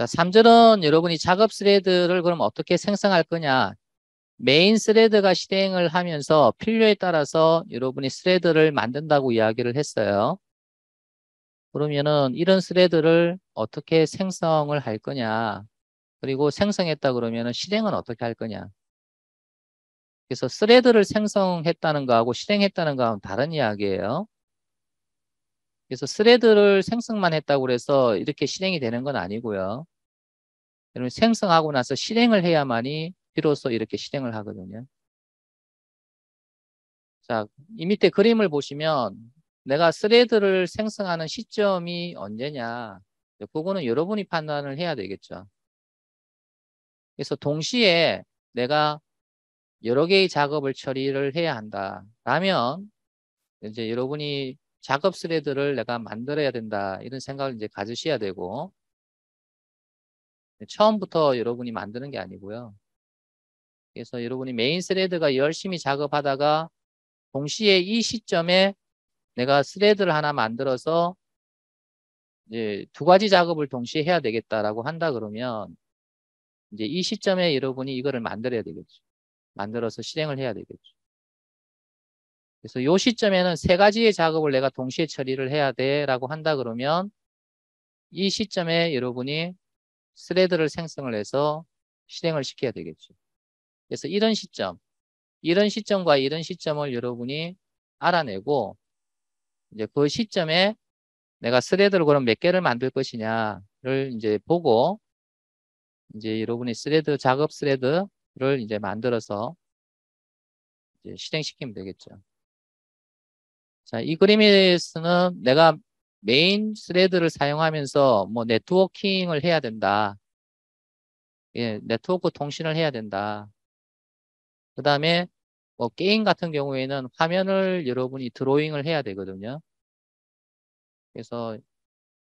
자, 3절은 여러분이 작업 스레드를 그럼 어떻게 생성할 거냐. 메인 스레드가 실행을 하면서 필요에 따라서 여러분이 스레드를 만든다고 이야기를 했어요. 그러면은 이런 스레드를 어떻게 생성을 할 거냐. 그리고 생성했다 그러면은 실행은 어떻게 할 거냐. 그래서 스레드를 생성했다는 거하고 실행했다는 거하고는 다른 이야기예요. 그래서 스레드를 생성만 했다고 해서 이렇게 실행이 되는 건 아니고요. 여러분 생성하고 나서 실행을 해야만이 비로소 이렇게 실행을 하거든요. 자, 이 밑에 그림을 보시면 내가 스레드를 생성하는 시점이 언제냐. 그거는 여러분이 판단을 해야 되겠죠. 그래서 동시에 내가 여러 개의 작업을 처리를 해야 한다. 라면 이제 여러분이 작업 스레드를 내가 만들어야 된다. 이런 생각을 이제 가지셔야 되고 처음부터 여러분이 만드는 게 아니고요. 그래서 여러분이 메인 스레드가 열심히 작업하다가 동시에 이 시점에 내가 스레드를 하나 만들어서 이제 두 가지 작업을 동시에 해야 되겠다라고 한다 그러면 이제 이 시점에 여러분이 이거를 만들어야 되겠죠. 만들어서 실행을 해야 되겠죠. 그래서 이 시점에는 세 가지의 작업을 내가 동시에 처리를 해야 돼라고 한다 그러면 이 시점에 여러분이 스레드를 생성을 해서 실행을 시켜야 되겠죠. 그래서 이런 시점과 이런 시점을 여러분이 알아내고 이제 그 시점에 내가 스레드를 그럼 몇 개를 만들 것이냐를 이제 보고 이제 여러분이 작업 스레드를 이제 만들어서 이제 실행시키면 되겠죠. 자, 이 그림에서는 내가 메인 스레드를 사용하면서 뭐 네트워킹을 해야 된다. 예, 네트워크 통신을 해야 된다. 그 다음에 뭐 게임 같은 경우에는 화면을 여러분이 드로잉을 해야 되거든요. 그래서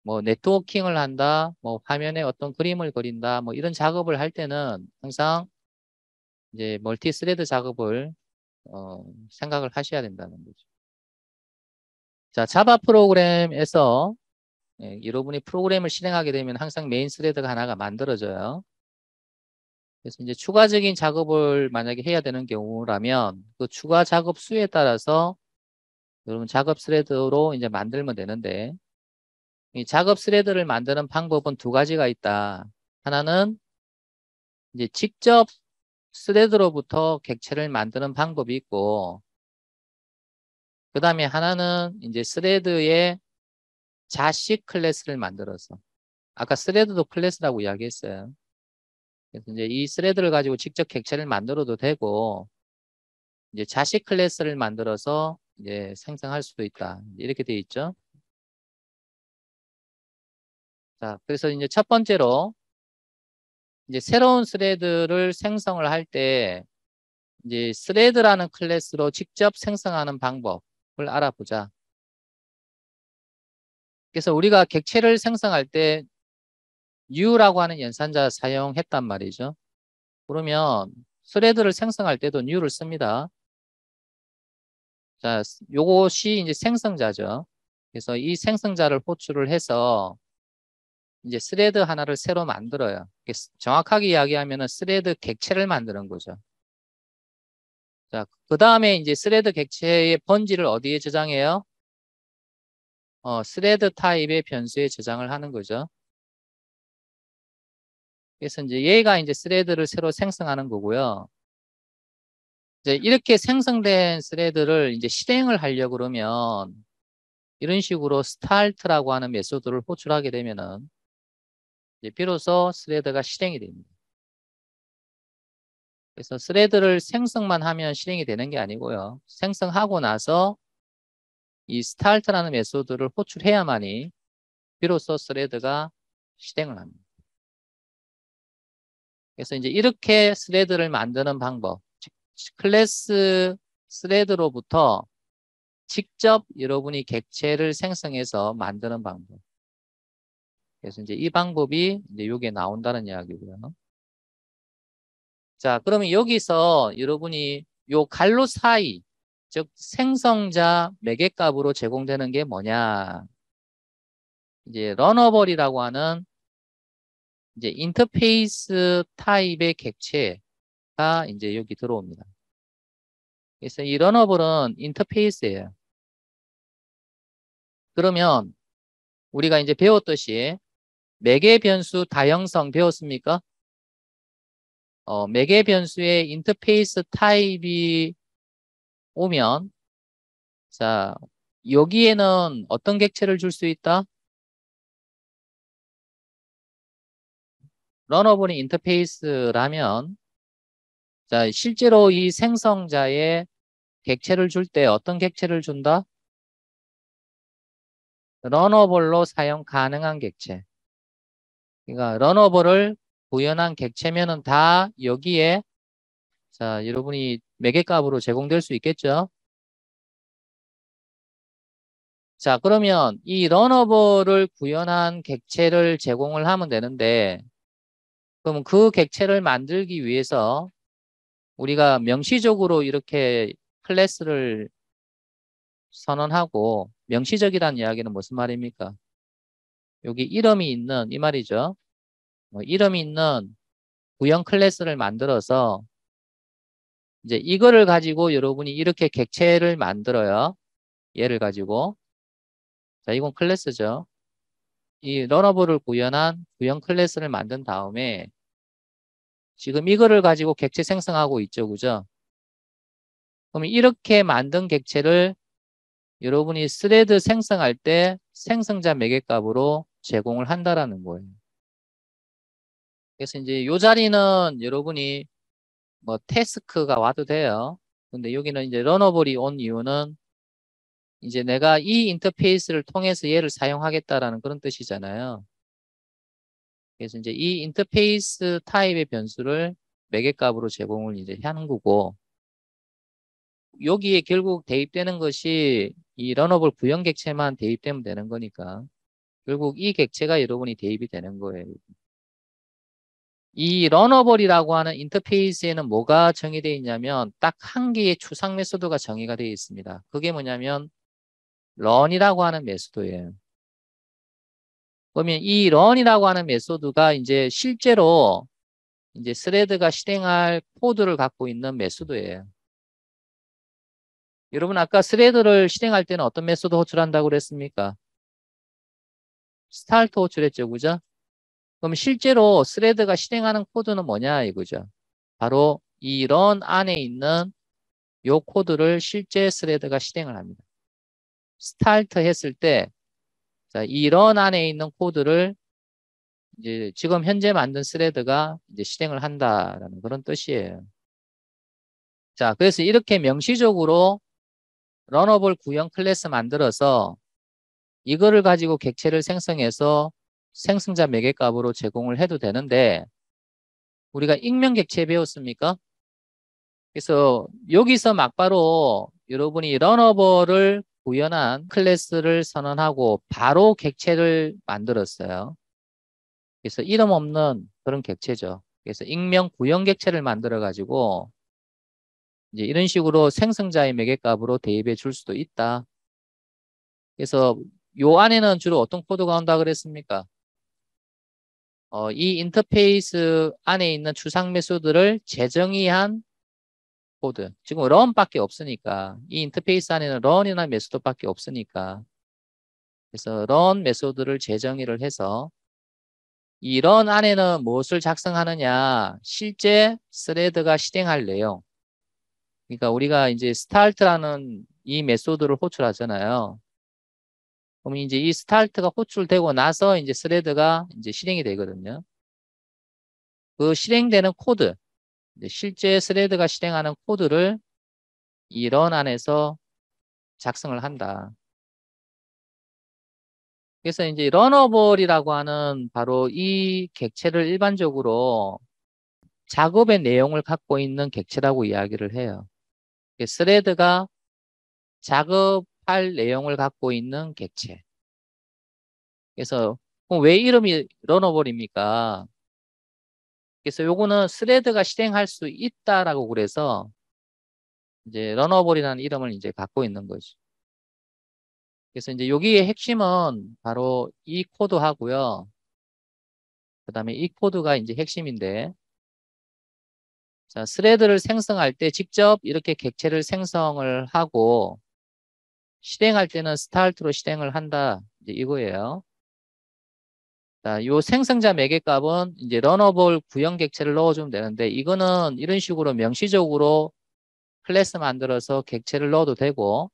뭐 네트워킹을 한다, 뭐 화면에 어떤 그림을 그린다, 뭐 이런 작업을 할 때는 항상 이제 멀티 스레드 작업을 생각을 하셔야 된다는 거죠. 자, 자바 프로그램에서 여러분이 프로그램을 실행하게 되면 항상 메인 스레드가 하나가 만들어져요. 그래서 이제 추가적인 작업을 만약에 해야 되는 경우라면 그 추가 작업 수에 따라서 여러분 작업 스레드로 이제 만들면 되는데 이 작업 스레드를 만드는 방법은 두 가지가 있다. 하나는 이제 직접 스레드로부터 객체를 만드는 방법이 있고 그 다음에 하나는 이제 스레드의 자식 클래스를 만들어서 아까 스레드도 클래스라고 이야기했어요. 그래서 이제 이 스레드를 가지고 직접 객체를 만들어도 되고 이제 자식 클래스를 만들어서 이제 생성할 수도 있다. 이렇게 되어 있죠. 자, 그래서 이제 첫 번째로 이제 새로운 스레드를 생성을 할 때 이제 스레드라는 클래스로 직접 생성하는 방법을 알아보자. 그래서 우리가 객체를 생성할 때 new라고 하는 연산자 사용했단 말이죠. 그러면 스레드를 생성할 때도 new를 씁니다. 자, 요것이 이제 생성자죠. 그래서 이 생성자를 호출을 해서 이제 스레드 하나를 새로 만들어요. 정확하게 이야기하면 스레드 객체를 만드는 거죠. 자, 그 다음에 이제 스레드 객체의 번지를 어디에 저장해요? 스레드 타입의 변수에 저장을 하는 거죠. 그래서 이제 얘가 이제 스레드를 새로 생성하는 거고요. 이제 이렇게 생성된 스레드를 이제 실행을 하려고 그러면 이런 식으로 start라고 하는 메소드를 호출하게 되면은 이제 비로소 스레드가 실행이 됩니다. 그래서 스레드를 생성만 하면 실행이 되는 게 아니고요. 생성하고 나서 이 start라는 메소드를 호출해야만이 비로소 스레드가 실행을 합니다. 그래서 이제 이렇게 스레드를 만드는 방법, 즉 클래스 스레드로부터 직접 여러분이 객체를 생성해서 만드는 방법. 그래서 이제 이 방법이 이제 여기에 나온다는 이야기고요. 자, 그러면 여기서 여러분이 요 갈로 사이, 즉 생성자 매개값으로 제공되는 게 뭐냐? 이제 러너블이라고 하는 이제 인터페이스 타입의 객체가 이제 여기 들어옵니다. 그래서 이 러너블은 인터페이스예요. 그러면 우리가 이제 배웠듯이 매개 변수 다형성 배웠습니까? 매개 변수의 인터페이스 타입이 오면 자, 여기에는 어떤 객체를 줄 수 있다? 러너블이 인터페이스라면 자, 실제로 이 생성자의 객체를 줄 때 어떤 객체를 준다? 러너블로 사용 가능한 객체. 그러니까 러너블을 구현한 객체면은 다 여기에 자, 여러분이 매개값으로 제공될 수 있겠죠? 자, 그러면 이 러너블을 구현한 객체를 제공을 하면 되는데 그럼 그 객체를 만들기 위해서 우리가 명시적으로 이렇게 클래스를 선언하고 명시적이라는 이야기는 무슨 말입니까? 여기 이름이 있는 이 말이죠. 이름이 있는 구형 클래스를 만들어서 이제 이거를 가지고 여러분이 이렇게 객체를 만들어요. 얘를 가지고. 자, 이건 클래스죠. 이 러너블을 구현한 구형 클래스를 만든 다음에 지금 이거를 가지고 객체 생성하고 있죠. 그죠? 그럼 이렇게 만든 객체를 여러분이 스레드 생성할 때 생성자 매개값으로 제공을 한다라는 거예요. 그래서 이제 이 자리는 여러분이 뭐 태스크가 와도 돼요. 근데 여기는 이제 러너블이 온 이유는 이제 내가 이 인터페이스를 통해서 얘를 사용하겠다라는 그런 뜻이잖아요. 그래서 이제 이 인터페이스 타입의 변수를 매개값으로 제공을 이제 하는 거고 여기에 결국 대입되는 것이 이 러너블 구형 객체만 대입되면 되는 거니까 결국 이 객체가 여러분이 대입이 되는 거예요. 이 러너블이라고 하는 인터페이스에는 뭐가 정의되어 있냐면 딱 한 개의 추상 메소드가 정의가 되어 있습니다. 그게 뭐냐면 런이라고 하는 메소드예요. 그러면 이 런이라고 하는 메소드가 이제 실제로 이제 스레드가 실행할 코드를 갖고 있는 메소드예요. 여러분 아까 스레드를 실행할 때는 어떤 메소드 호출한다고 그랬습니까? 스타트 호출했죠, 그죠? 그럼 실제로 스레드가 실행하는 코드는 뭐냐 이거죠. 바로 이 런 안에 있는 요 코드를 실제 스레드가 실행을 합니다. 스타트 했을 때, 자, 이 런 안에 있는 코드를 이제 지금 현재 만든 스레드가 이제 실행을 한다라는 그런 뜻이에요. 자, 그래서 이렇게 명시적으로 러너블 구형 클래스 만들어서 이거를 가지고 객체를 생성해서 생성자 매개값으로 제공을 해도 되는데 우리가 익명 객체 배웠습니까? 그래서 여기서 막바로 여러분이 러너블을 구현한 클래스를 선언하고 바로 객체를 만들었어요. 그래서 이름 없는 그런 객체죠. 그래서 익명 구형 객체를 만들어 가지고 이제 이런 식으로 생성자의 매개값으로 대입해 줄 수도 있다. 그래서 요 안에는 주로 어떤 코드가 온다 그랬습니까? 이 인터페이스 안에 있는 추상 메소드를 재정의한 코드. 지금 런밖에 없으니까 이 인터페이스 안에는 런이나 메소드밖에 없으니까 그래서 런 메소드를 재정의를 해서 이 런 안에는 무엇을 작성하느냐 실제 스레드가 실행할 내용 그러니까 우리가 이제 스타트라는 이 메소드를 호출하잖아요. 그럼 이제 이 스타트가 호출되고 나서 이제 스레드가 이제 실행이 되거든요. 그 실행되는 코드 이제 실제 스레드가 실행하는 코드를 이 런 안에서 작성을 한다. 그래서 이제 러너블이라고 하는 바로 이 객체를 일반적으로 작업의 내용을 갖고 있는 객체라고 이야기를 해요. 스레드가 작업할 내용을 갖고 있는 객체. 그래서 그럼 왜 이름이 러너블입니까? 그래서 요거는 스레드가 실행할 수 있다라고 그래서 이제 러너블이라는 이름을 이제 갖고 있는 거죠. 그래서 이제 여기의 핵심은 바로 이 코드 하고요. 그 다음에 이 코드가 이제 핵심인데, 자, 스레드를 생성할 때 직접 이렇게 객체를 생성을 하고, 실행할 때는 스타트로 실행을 한다. 이제 이거예요. 자, 요 생성자 매개 값은 이제 러너볼 구형 객체를 넣어주면 되는데, 이거는 이런 식으로 명시적으로 클래스 만들어서 객체를 넣어도 되고,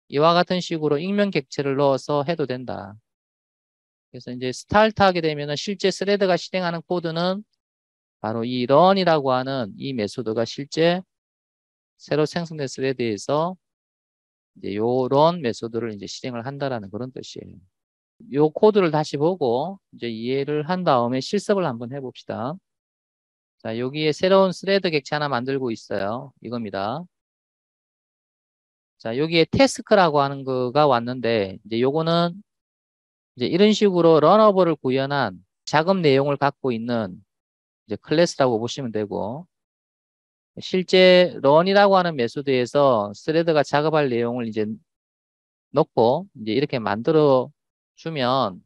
이와 같은 식으로 익명 객체를 넣어서 해도 된다. 그래서 이제 스타트 하게 되면은 실제 스레드가 실행하는 코드는 바로 이 run이라고 하는 이 메소드가 실제 새로 생성된 스레드에서 이제 요 run 메소드를 이제 실행을 한다라는 그런 뜻이에요. 요 코드를 다시 보고 이제 이해를 한 다음에 실습을 한번 해봅시다. 자, 여기에 새로운 스레드 객체 하나 만들고 있어요. 이겁니다. 자, 여기에 태스크라고 하는 거가 왔는데, 이제 요거는 이제 이런 식으로 러너버를 구현한 작업 내용을 갖고 있는 이제 클래스라고 보시면 되고, 실제 런이라고 하는 메소드에서 스레드가 작업할 내용을 이제 넣고, 이제 이렇게 만들어 주면,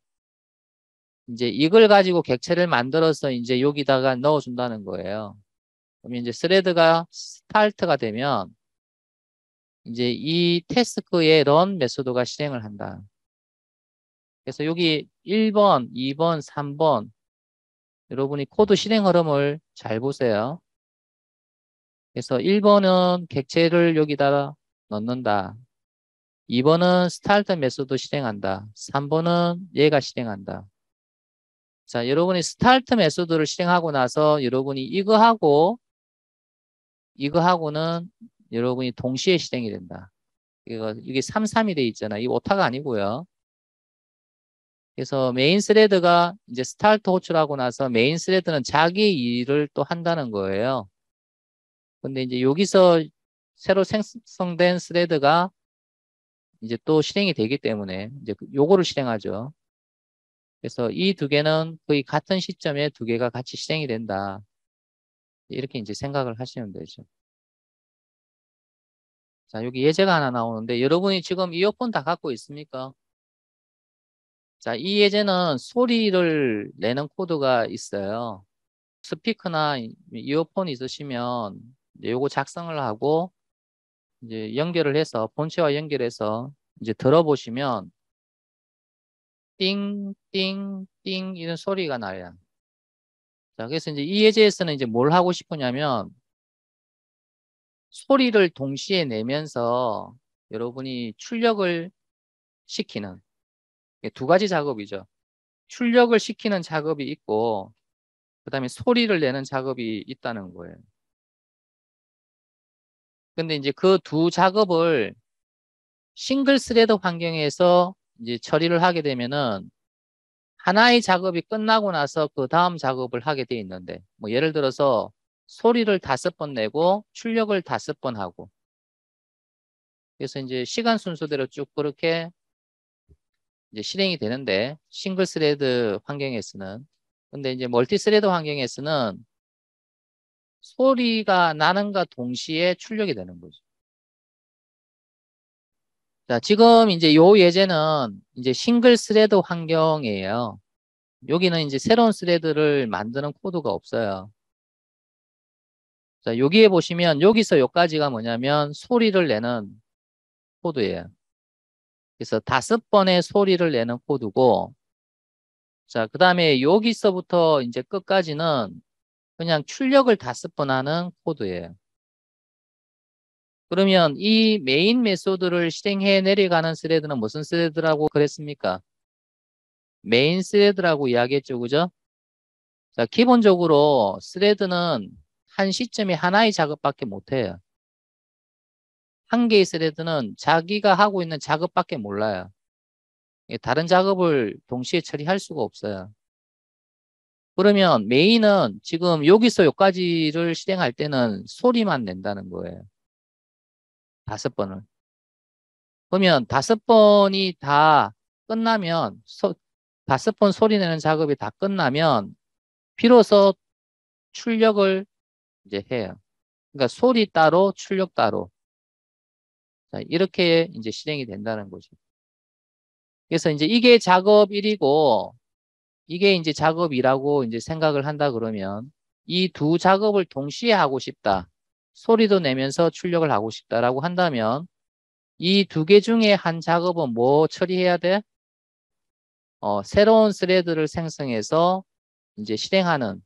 이제 이걸 가지고 객체를 만들어서 이제 여기다가 넣어준다는 거예요. 그러면 이제 스레드가 스타트가 되면, 이제 이 태스크의 런 메소드가 실행을 한다. 그래서 여기 1번, 2번, 3번 여러분이 코드 실행 흐름을 잘 보세요. 그래서 1번은 객체를 여기다 넣는다. 2번은 스타트 메소드 실행한다. 3번은 얘가 실행한다. 자, 여러분이 스타트 메소드를 실행하고 나서 여러분이 이거하고는 여러분이 동시에 실행이 된다. 이게 3, 3이 돼 있잖아. 이 오타가 아니고요. 그래서 메인 스레드가 이제 스타트 호출하고 나서 메인 스레드는 자기 일을 또 한다는 거예요. 근데 이제 여기서 새로 생성된 스레드가 이제 또 실행이 되기 때문에 이제 요거를 실행하죠. 그래서 이 두 개는 거의 같은 시점에 두 개가 같이 실행이 된다. 이렇게 이제 생각을 하시면 되죠. 자, 여기 예제가 하나 나오는데 여러분이 지금 이어폰 다 갖고 있습니까? 자, 이 예제는 소리를 내는 코드가 있어요. 스피커나 이어폰 있으시면 이제 요거 작성을 하고 이제 연결을 해서 본체와 연결해서 이제 들어보시면 띵, 띵, 띵 이런 소리가 나요. 자, 그래서 이제 이 예제에서는 이제 뭘 하고 싶으냐면 소리를 동시에 내면서 여러분이 출력을 시키는 두 가지 작업이죠. 출력을 시키는 작업이 있고 그다음에 소리를 내는 작업이 있다는 거예요. 근데 이제 그 두 작업을 싱글 스레드 환경에서 이제 처리를 하게 되면은 하나의 작업이 끝나고 나서 그 다음 작업을 하게 돼 있는데 뭐 예를 들어서 소리를 5번 내고 출력을 5번 하고 그래서 이제 시간 순서대로 쭉 그렇게 이제 실행이 되는데 싱글 스레드 환경에서는 근데 이제 멀티 스레드 환경에서는 소리가 나는가 동시에 출력이 되는 거죠. 자, 지금 이제 요 예제는 이제 싱글 스레드 환경이에요. 여기는 이제 새로운 스레드를 만드는 코드가 없어요. 자, 여기에 보시면 여기서 여기까지가 뭐냐면 소리를 내는 코드예요. 그래서 5번의 소리를 내는 코드고 자, 그 다음에 여기서부터 이제 끝까지는 그냥 출력을 5번 하는 코드예요. 그러면 이 메인 메소드를 실행해 내려가는 스레드는 무슨 스레드라고 그랬습니까? 메인 스레드라고 이야기했죠, 그죠? 자, 기본적으로 스레드는 한 시점에 하나의 작업밖에 못해요. 한 개의 스레드는 자기가 하고 있는 작업밖에 몰라요. 다른 작업을 동시에 처리할 수가 없어요. 그러면 메인은 지금 여기서 여기까지를 실행할 때는 소리만 낸다는 거예요. 5번을. 그러면 5번이 다 끝나면 5번 소리 내는 작업이 다 끝나면 비로소 출력을 이제 해요. 그러니까 소리 따로 출력 따로. 자, 이렇게 이제 실행이 된다는 거죠. 그래서 이제 이게 작업 1이고 이게 이제 작업 2라고 이제 생각을 한다 그러면 이 두 작업을 동시에 하고 싶다. 소리도 내면서 출력을 하고 싶다라고 한다면 이 두 개 중에 한 작업은 뭐 처리해야 돼? 새로운 스레드를 생성해서 이제 실행하는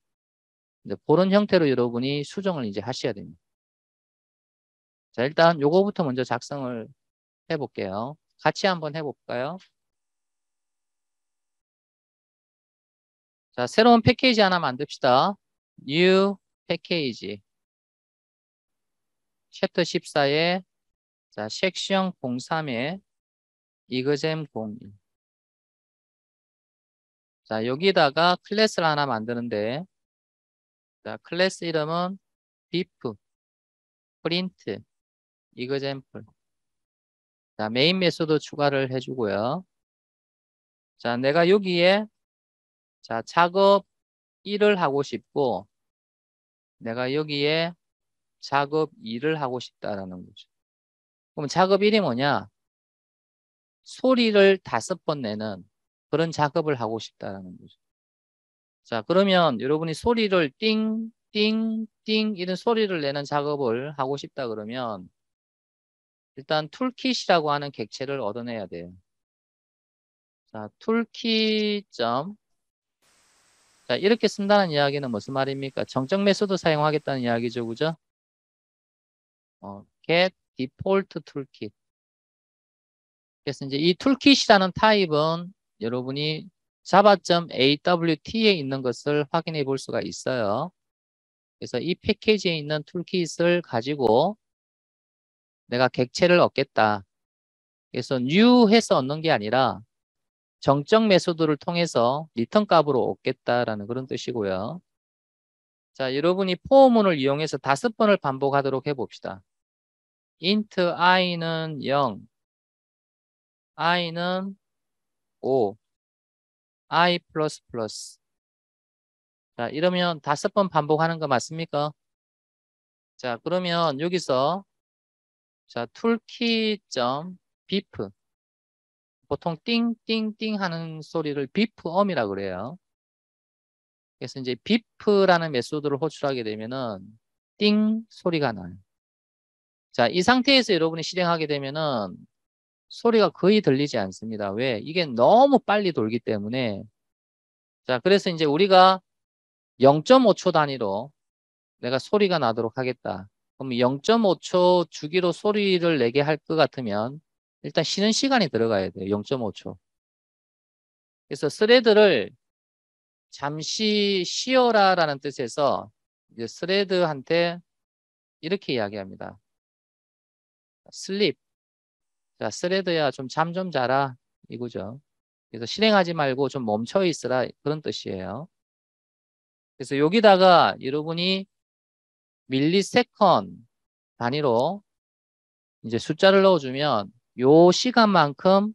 이제 그런 형태로 여러분이 수정을 이제 하셔야 됩니다. 자, 일단 요거부터 먼저 작성을 해볼게요. 같이 한번 해볼까요? 자, 새로운 패키지 하나 만듭시다. New 패키지. 챕터 14에 자, 섹션 03에 이그잼 01. 자, 여기다가 클래스를 하나 만드는데 자, 클래스 이름은 diff, print, example. 자, 메인 메소드 추가를 해주고요. 자, 내가 여기에 자, 작업 1을 하고 싶고 내가 여기에 작업 2를 하고 싶다라는 거죠. 그럼 작업 1이 뭐냐? 소리를 5번 내는 그런 작업을 하고 싶다라는 거죠. 자, 그러면 여러분이 소리를 띵, 띵, 띵 이런 소리를 내는 작업을 하고 싶다 그러면 일단 툴킷이라고 하는 객체를 얻어내야 돼요. 자, 툴킷 점. 자, 이렇게 쓴다는 이야기는 무슨 말입니까? 정적 메소드 사용하겠다는 이야기죠. 그죠? get default toolkit. 그래서 이제 이 툴킷이라는 타입은 여러분이 java.awt에 있는 것을 확인해 볼 수가 있어요. 그래서 이 패키지에 있는 툴킷을 가지고 내가 객체를 얻겠다. 그래서 new 해서 얻는 게 아니라 정적 메소드를 통해서 리턴 값으로 얻겠다라는 그런 뜻이고요. 자, 여러분이 포문을 이용해서 5번을 반복하도록 해봅시다. int i는 0, i는 5, i 플러스 플러스. 자, 이러면 5번 반복하는 거 맞습니까? 자, 그러면 여기서 자, toolkit.beep 보통 띵띵띵 하는 소리를 beep음이라고 그래요. 그래서 이제 beep라는 메소드를 호출하게 되면은 띵 소리가 나요. 자, 이 상태에서 여러분이 실행하게 되면은 소리가 거의 들리지 않습니다. 왜? 이게 너무 빨리 돌기 때문에. 자, 그래서 이제 우리가 0.5초 단위로 내가 소리가 나도록 하겠다. 그럼 0.5초 주기로 소리를 내게 할 것 같으면 일단 쉬는 시간이 들어가야 돼요. 0.5초. 그래서 스레드를 잠시 쉬어라라는 뜻에서 이제 스레드한테 이렇게 이야기합니다. 슬립. 자, 스레드야 좀 잠 좀 자라 이거죠. 그래서 실행하지 말고 좀 멈춰 있으라 그런 뜻이에요. 그래서 여기다가 여러분이 밀리세컨 단위로 이제 숫자를 넣어주면 요 시간만큼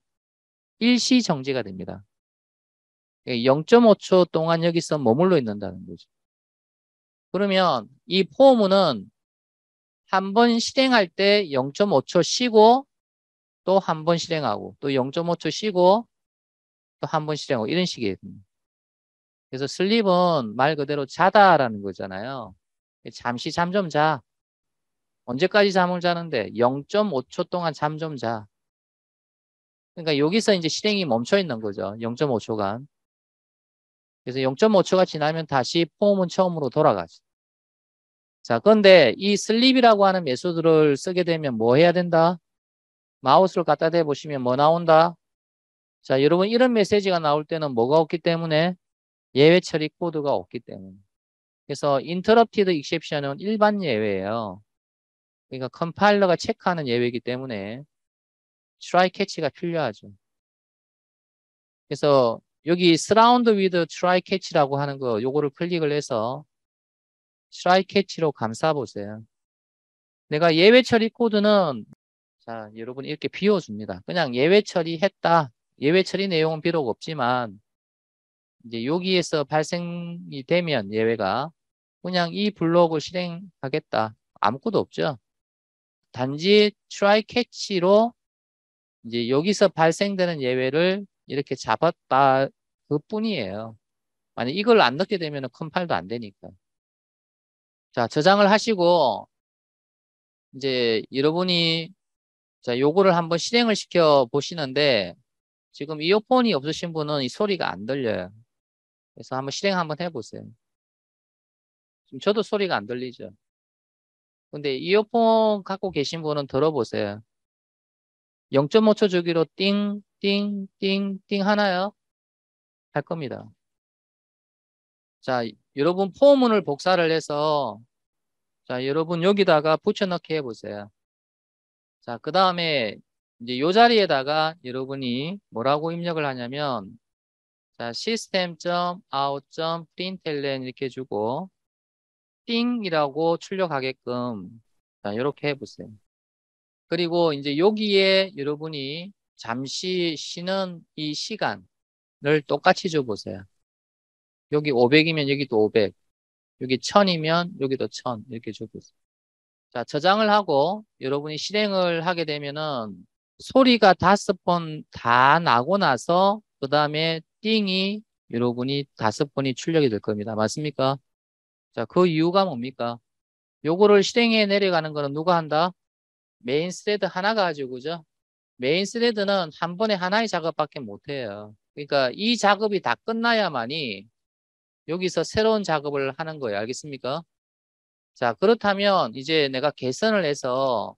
일시 정지가 됩니다. 0.5초 동안 여기서 머물러 있는다는 거죠. 그러면 이 포문은 한 번 실행할 때 0.5초 쉬고 또 한 번 실행하고 또 0.5초 쉬고 또 한 번 실행하고 이런 식이에요. 그래서 슬립은 말 그대로 자다라는 거잖아요. 잠시 잠 좀 자. 언제까지 잠을 자는데 0.5초 동안 잠 좀 자. 그러니까 여기서 이제 실행이 멈춰 있는 거죠. 0.5초간. 그래서 0.5초가 지나면 다시 폼은 처음으로 돌아가죠. 자, 그런데 이 슬립이라고 하는 메소드를 쓰게 되면 뭐 해야 된다? 마우스를 갖다 대 보시면 뭐 나온다? 자, 여러분 이런 메시지가 나올 때는 뭐가 없기 때문에 예외 처리 코드가 없기 때문에. 그래서 interrupted exception은 일반 예외예요. 그러니까 컴파일러가 체크하는 예외이기 때문에 try catch가 필요하죠. 그래서 여기 surround with try catch라고 하는 거 요거를 클릭을 해서 try catch로 감싸 보세요. 내가 예외 처리 코드는 자, 여러분 이렇게 비워줍니다. 그냥 예외 처리했다. 예외 처리 내용은 비록 없지만 이제 여기에서 발생이 되면 예외가 그냥 이 블록을 실행하겠다. 아무것도 없죠. 단지 try catch로 이제 여기서 발생되는 예외를 이렇게 잡았다. 그뿐이에요. 만약 이걸 안 넣게 되면 컴파일도 안 되니까. 자, 저장을 하시고 이제 여러분이 자, 요거를 한번 실행을 시켜 보시는데 지금 이어폰이 없으신 분은 이 소리가 안 들려요. 그래서 한번 실행 한번 해보세요. 지금 저도 소리가 안 들리죠. 근데 이어폰 갖고 계신 분은 들어보세요. 0.5초 주기로 띵, 띵, 띵, 띵 하나요? 할 겁니다. 자, 여러분 포문을 복사를 해서 자, 여러분 여기다가 붙여넣기 해보세요. 자, 그 다음에 이제 요 자리에다가 여러분이 뭐라고 입력을 하냐면 자, system.out.println 이렇게 주고 띵이라고 출력하게끔 자, 이렇게 해보세요. 그리고 이제 여기에 여러분이 잠시 쉬는 이 시간을 똑같이 줘보세요. 여기 500이면 여기도 500, 여기 1000이면 여기도 1000 이렇게 줘보세요. 자, 저장을 하고 여러분이 실행을 하게 되면은 소리가 5번 다 나고 나서 그 다음에 띵이 여러분이 5번이 출력이 될 겁니다. 맞습니까? 자, 그 이유가 뭡니까? 요거를 실행해 내려가는 거는 누가 한다? 메인 스레드 하나 가지고, 그죠? 메인 스레드는 한 번에 하나의 작업밖에 못 해요. 그러니까 이 작업이 다 끝나야만이 여기서 새로운 작업을 하는 거예요. 알겠습니까? 자, 그렇다면 이제 내가 개선을 해서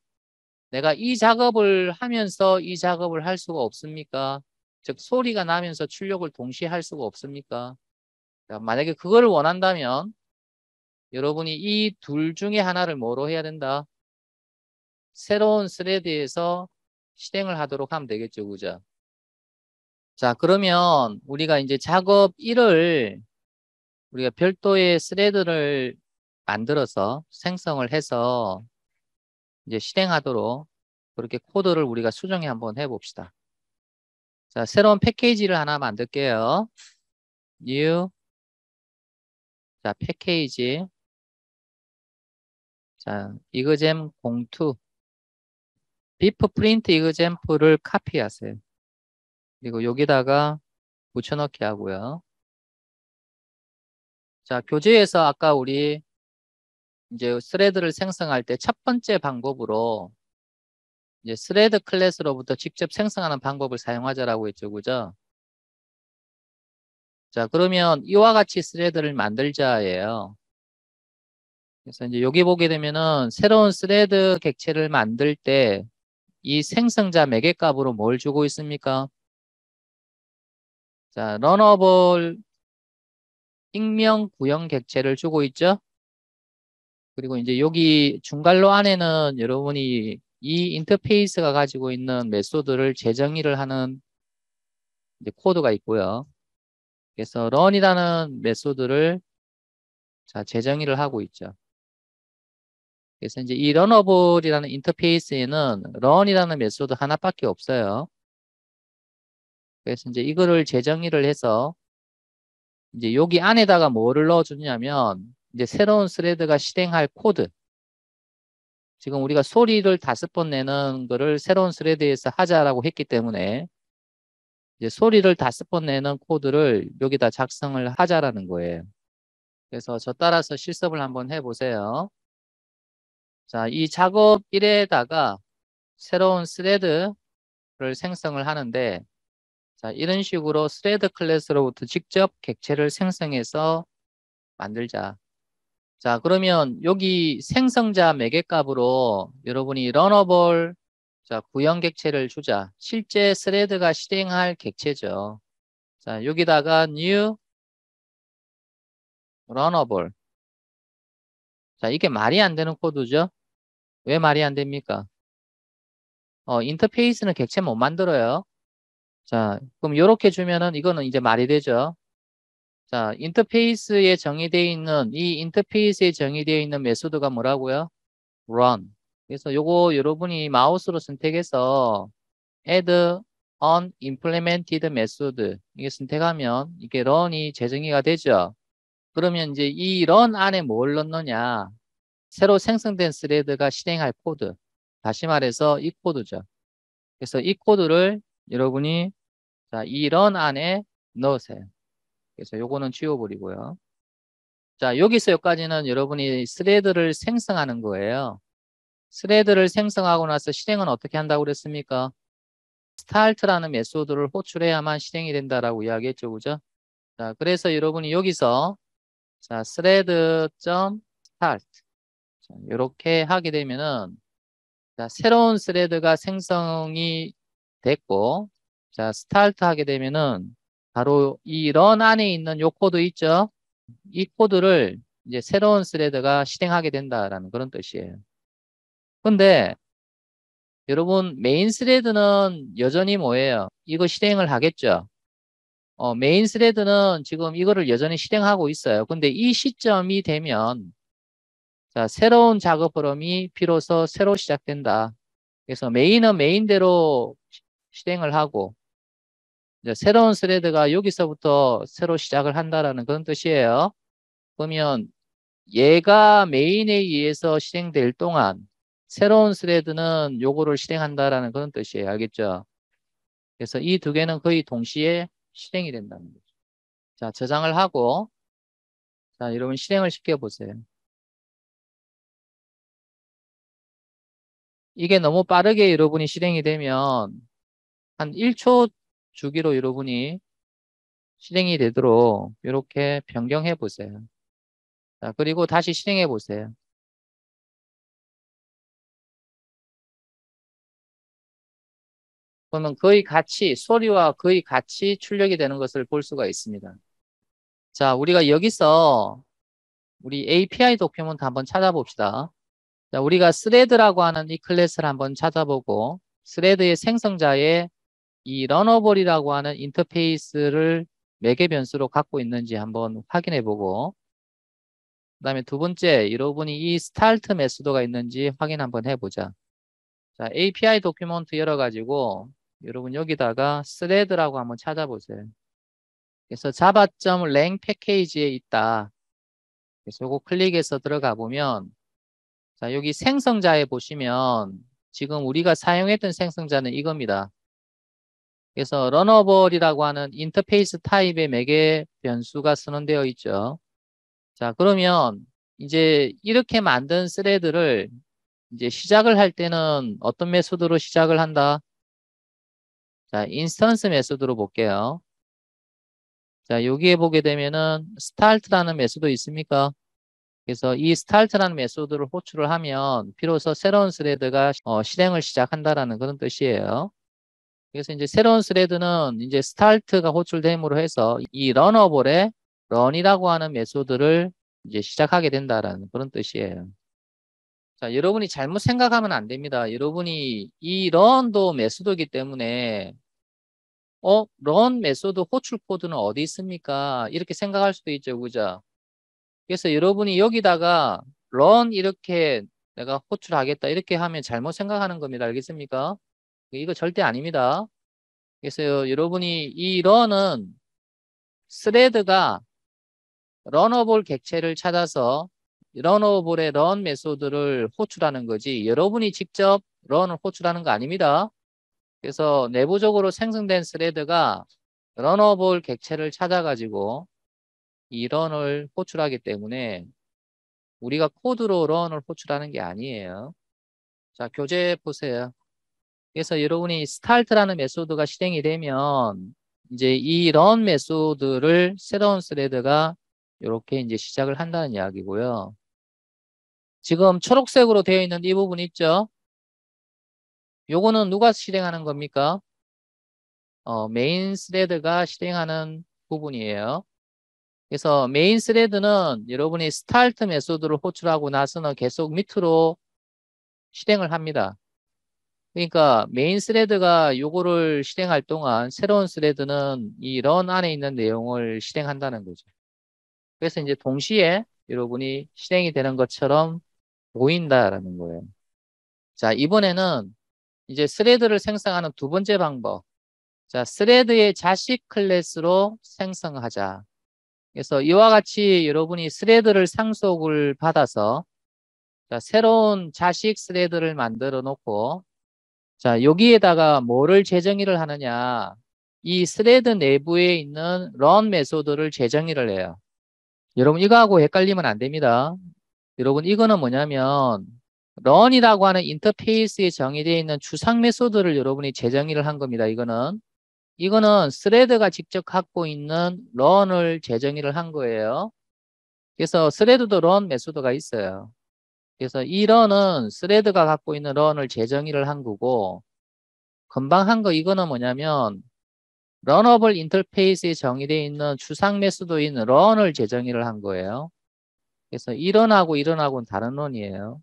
내가 이 작업을 하면서 이 작업을 할 수가 없습니까? 즉, 소리가 나면서 출력을 동시에 할 수가 없습니까? 자, 만약에 그걸 원한다면 여러분이 이 둘 중에 하나를 뭐로 해야 된다? 새로운 스레드에서 실행을 하도록 하면 되겠죠. 그죠? 자, 그러면 우리가 이제 작업 1을 우리가 별도의 스레드를 만들어서 생성을 해서 이제 실행하도록 그렇게 코드를 우리가 수정해 한번 해봅시다. 자, 새로운 패키지를 하나 만들게요. New. 자, 패키지. 자, 이그잼 02. 비프 프린트 이그잼플을 카피하세요. 그리고 여기다가 붙여넣기 하고요. 자, 교재에서 아까 우리 이제 스레드를 생성할 때 첫 번째 방법으로 이제 스레드 클래스로부터 직접 생성하는 방법을 사용하자라고 했죠. 그죠? 자, 그러면 이와 같이 스레드를 만들자예요. 그래서 이제 여기 보게 되면은 새로운 스레드 객체를 만들 때 이 생성자 매개 값으로 뭘 주고 있습니까? 자, 러너블 익명 구형 객체를 주고 있죠. 그리고 이제 여기 중괄호 안에는 여러분이 이 인터페이스가 가지고 있는 메소드를 재정의를 하는 이제 코드가 있고요. 그래서 run이라는 메소드를 자, 재정의를 하고 있죠. 그래서 이제 이 러너블이라는 인터페이스에는 run이라는 메소드 하나밖에 없어요. 그래서 이제 이거를 재정의를 해서 이제 여기 안에다가 뭐를 넣어주냐면 이제 새로운 스레드가 실행할 코드. 지금 우리가 소리를 5번 내는 거를 새로운 스레드에서 하자라고 했기 때문에 이제 소리를 5번 내는 코드를 여기다 작성을 하자라는 거예요. 그래서 저 따라서 실습을 한번 해보세요. 자, 이 작업 1에다가 새로운 스레드를 생성을 하는데 자, 이런 식으로 스레드 클래스로부터 직접 객체를 생성해서 만들자. 자, 그러면 여기 생성자 매개값으로 여러분이 러너블 자, 구형 객체를 주자. 실제 스레드가 실행할 객체죠. 자, 여기다가 new runnable. 자, 이게 말이 안 되는 코드죠? 왜 말이 안 됩니까? 인터페이스는 객체 못 만들어요. 자, 그럼 이렇게 주면은 이거는 이제 말이 되죠. 자, 인터페이스에 정의되어 있는 이 인터페이스에 정의되어 있는 메소드가 뭐라고요? run. 그래서 요거 여러분이 마우스로 선택해서 add unimplemented method 이게 선택하면 이게 run이 재정의가 되죠. 그러면 이제 이 run 안에 뭘 넣느냐? 새로 생성된 스레드가 실행할 코드. 다시 말해서 이 코드죠. 그래서 이 코드를 여러분이 자, 이 run 안에 넣으세요. 그래서 요거는 지워버리고요. 자, 여기서 여기까지는 여러분이 스레드를 생성하는 거예요. 스레드를 생성하고 나서 실행은 어떻게 한다고 그랬습니까? 스타트라는 메소드를 호출해야만 실행이 된다라고 이야기했죠. 그죠? 자, 그래서 여러분이 여기서 자, thread.start 이렇게 하게 되면은 자, 새로운 스레드가 생성이 됐고 자, 스타트 하게 되면은 바로 이 run 안에 있는 요 코드 있죠? 이 코드를 이제 새로운 스레드가 실행하게 된다라는 그런 뜻이에요. 근데 여러분 메인 스레드는 여전히 뭐예요? 이거 실행을 하겠죠? 메인 스레드는 지금 이거를 여전히 실행하고 있어요. 근데 이 시점이 되면 자, 새로운 작업 흐름이 비로소 새로 시작된다. 그래서 메인은 메인대로 실행을 하고 이제 새로운 스레드가 여기서부터 새로 시작을 한다라는 그런 뜻이에요. 그러면 얘가 메인에 의해서 실행될 동안 새로운 스레드는 요거를 실행한다라는 그런 뜻이에요. 알겠죠? 그래서 이 두 개는 거의 동시에 실행이 된다는 거죠. 자, 저장을 하고 자, 여러분 실행을 시켜보세요. 이게 너무 빠르게 여러분이 실행이 되면 한 1초 주기로 여러분이 실행이 되도록 이렇게 변경해 보세요. 자, 그리고 다시 실행해 보세요. 그러면 거의 같이, 소리와 거의 같이 출력이 되는 것을 볼 수가 있습니다. 자, 우리가 여기서 우리 API 도큐멘트 한번 찾아봅시다. 자, 우리가 스레드라고 하는 이 클래스를 한번 찾아보고 스레드의 생성자에 이 러너블이라고 하는 인터페이스를 몇 개 변수로 갖고 있는지 한번 확인해 보고 그 다음에 두 번째 여러분이 이 스타트 메소드가 있는지 확인 한번 해보자. 자, API 도큐멘트 열어가지고 여러분 여기다가 스레드라고 한번 찾아보세요. 그래서 java.lang 패키지에 있다. 그래서 요거 클릭해서 들어가 보면 자, 여기 생성자에 보시면 지금 우리가 사용했던 생성자는 이겁니다. 그래서 러너블이라고 하는 인터페이스 타입의 매개 변수가 선언되어 있죠. 자, 그러면 이제 이렇게 만든 스레드를 이제 시작을 할 때는 어떤 메소드로 시작을 한다? 자, 인스턴스 메소드로 볼게요. 자, 여기에 보게 되면은 start라는 메소드 있습니까? 그래서 이 start라는 메소드를 호출을 하면 비로소 새로운 스레드가 실행을 시작한다라는 그런 뜻이에요. 그래서 이제 새로운 스레드는 이제 start가 호출됨으로 해서 이 러너블의 run이라고 하는 메소드를 이제 시작하게 된다라는 그런 뜻이에요. 자, 여러분이 잘못 생각하면 안 됩니다. 여러분이 이 run도 메소드이기 때문에 run 메소드 호출 코드는 어디 있습니까? 이렇게 생각할 수도 있죠. 그죠? 그래서 여러분이 여기다가 run 이렇게 내가 호출하겠다 이렇게 하면 잘못 생각하는 겁니다. 알겠습니까? 이거 절대 아닙니다. 그래서 여러분이 이 run은 스레드가 러너블 객체를 찾아서 러너블의 run 메소드를 호출하는 거지 여러분이 직접 run을 호출하는 거 아닙니다. 그래서 내부적으로 생성된 스레드가 러너블 객체를 찾아가지고 이 run을 호출하기 때문에 우리가 코드로 run을 호출하는 게 아니에요. 자, 교재 보세요. 그래서 여러분이 start라는 메소드가 실행이 되면 이제 이 run 메소드를 새로운 스레드가 이렇게 이제 시작을 한다는 이야기고요. 지금 초록색으로 되어 있는 이 부분 있죠? 요거는 누가 실행하는 겁니까? 메인 스레드가 실행하는 부분이에요. 그래서 메인 스레드는 여러분이 start 메소드를 호출하고 나서는 계속 밑으로 실행을 합니다. 그러니까 메인 스레드가 요거를 실행할 동안 새로운 스레드는 이 run 안에 있는 내용을 실행한다는 거죠. 그래서 이제 동시에 여러분이 실행이 되는 것처럼 보인다라는 거예요. 자, 이번에는 이제 스레드를 생성하는 두 번째 방법. 자, 스레드의 자식 클래스로 생성하자. 그래서 이와 같이 여러분이 스레드를 상속을 받아서 자, 새로운 자식 스레드를 만들어 놓고 자, 여기에다가 뭐를 재정의를 하느냐. 이 스레드 내부에 있는 run 메소드를 재정의를 해요. 여러분 이거하고 헷갈리면 안 됩니다. 여러분 이거는 뭐냐면 run이라고 하는 인터페이스에 정의되어 있는 추상 메소드를 여러분이 재정의를 한 겁니다. 이거는 스레드가 직접 갖고 있는 run을 재정의를 한 거예요. 그래서 스레드도 run 메소드가 있어요. 그래서 이 run은 스레드가 갖고 있는 run을 재정의를 한 거고 금방 한 거 이거는 뭐냐면 런어블 인터페이스에 정의되어 있는 추상 메소드인 run을 재정의를 한 거예요. 그래서 이 run하고 이 run하고는 다른 run이에요.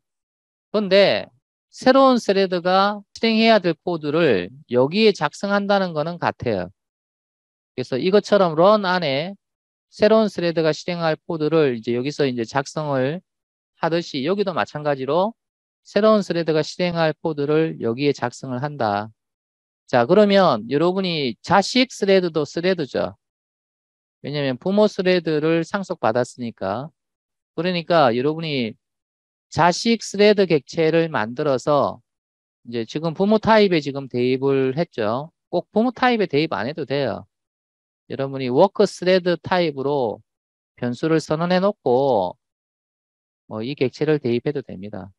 그런데 새로운 스레드가 실행해야 될 코드를 여기에 작성한다는 거는 같아요. 그래서 이것처럼 run 안에 새로운 스레드가 실행할 코드를 이제 여기서 이제 작성을 하듯이 여기도 마찬가지로 새로운 스레드가 실행할 코드를 여기에 작성을 한다. 자, 그러면 여러분이 자식 스레드도 스레드죠. 왜냐면 부모 스레드를 상속받았으니까. 그러니까 여러분이 자식 스레드 객체를 만들어서 이제 지금 부모 타입에 지금 대입을 했죠. 꼭 부모 타입에 대입 안 해도 돼요. 여러분이 워크 스레드 타입으로 변수를 선언해 놓고 이 객체를 대입해도 됩니다.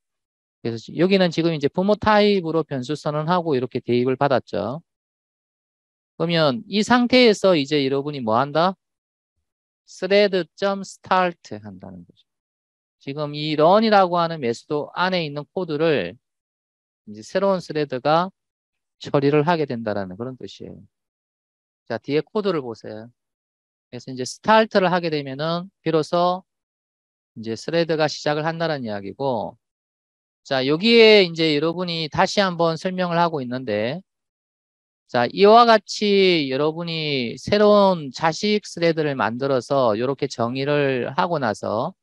그래서 여기는 지금 이제 부모 타입으로 변수 선언하고 이렇게 대입을 받았죠. 그러면 이 상태에서 이제 여러분이 뭐 한다? thread.start 한다는 거죠. 지금 이 run이라고 하는 메소드 안에 있는 코드를 이제 새로운 스레드가 처리를 하게 된다라는 그런 뜻이에요. 자, 뒤에 코드를 보세요. 그래서 이제 start를 하게 되면은 비로소 이제 스레드가 시작을 한다는 이야기고, 자, 여기에 이제 여러분이 다시 한번 설명을 하고 있는데, 자, 이와 같이 여러분이 새로운 자식 스레드를 만들어서 이렇게 정의를 하고 나서